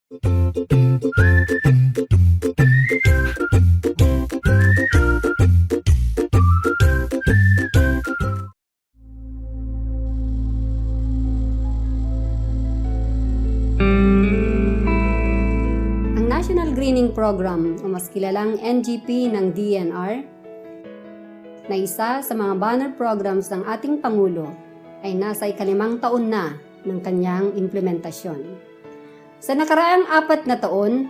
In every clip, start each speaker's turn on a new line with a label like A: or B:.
A: Ang National Greening Program o mas kilalang NGP ng DNR na isa sa mga banner programs ng ating Pangulo ay nasa ika-5 taon na ng kanyang implementasyon. Sa nakaraang 4 na taon,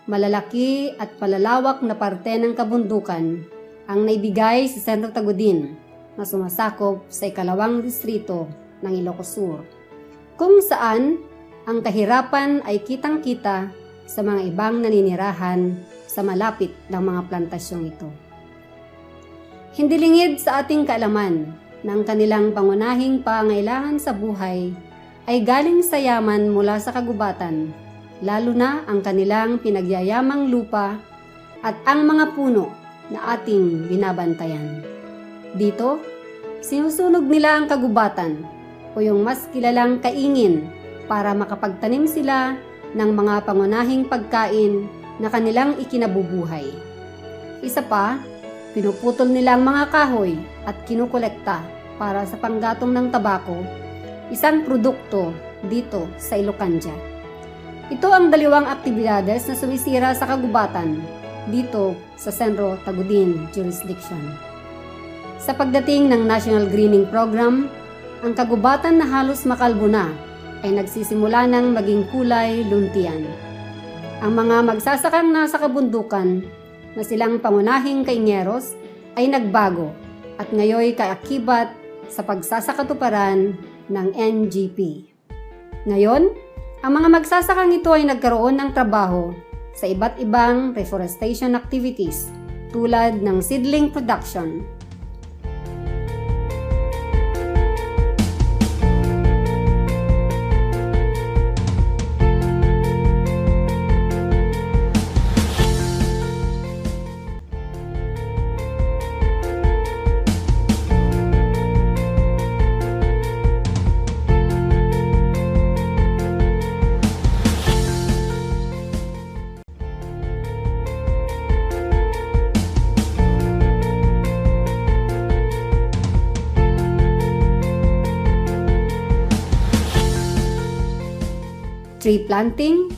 A: malalaki at palalawak na parte ng kabundukan ang naibigay sa Sentro Tagudin na sumasakop sa ika-2 distrito ng Ilocos Sur, kung saan ang kahirapan ay kitang-kita sa mga ibang naninirahan sa malapit ng mga plantasyong ito. Hindi lingid sa ating kaalaman na ang kanilang pangunahing pangailangan sa buhay ay galing sa yaman mula sa kagubatan, lalo na ang kanilang pinagyayamang lupa at ang mga puno na ating binabantayan. Dito, sinusunog nila ang kagubatan o yung mas kilalang kaingin para makapagtanim sila ng mga pangunahing pagkain na kanilang ikinabubuhay. Isa pa, pinuputol nila ang mga kahoy at kinukolekta para sa panggatong ng tabako, isang produkto dito sa Ilocanja. Ito ang 2 aktibidades na sumisira sa kagubatan dito sa Sentro Tagudin Jurisdiction. Sa pagdating ng National Greening Program, ang kagubatan na halos makalbo na ay nagsisimula ng maging kulay luntian. Ang mga magsasakang nasa kabundukan na silang pangunahing kaingeros ay nagbago at ngayoy kaakibat sa pagsasakatuparan ng NGP. Ngayon, ang mga magsasakang ito ay nagkaroon ng trabaho sa iba't ibang reforestation activities tulad ng seedling production, tree planting,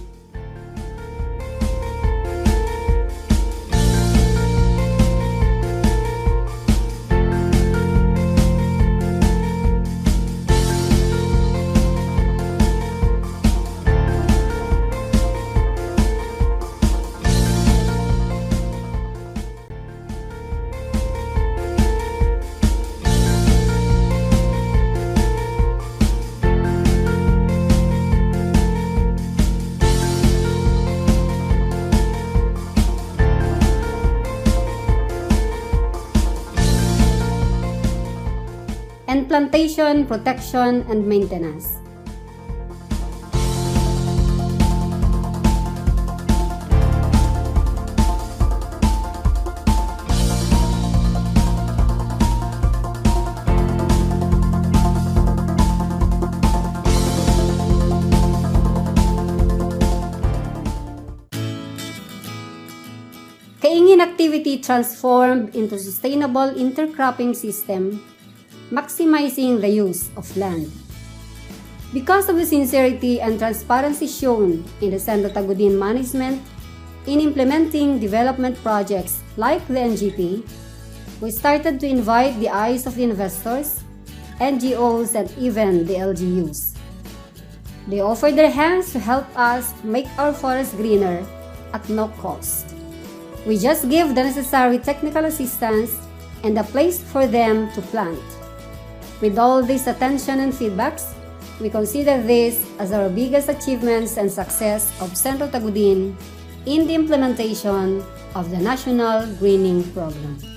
A: and plantation protection and maintenance. Kaingin activity transformed into sustainable intercropping system, maximizing the use of land. Because of the sincerity and transparency shown in the Sentro Tagudin management in implementing development projects like the NGP, we started to invite the eyes of the investors, NGOs, and even the LGUs. They offered their hands to help us make our forest greener at no cost. We just give the necessary technical assistance and a place for them to plant. With all this attention and feedbacks, we consider this as our biggest achievements and success of Sentro Tagudin in the implementation of the National Greening Program.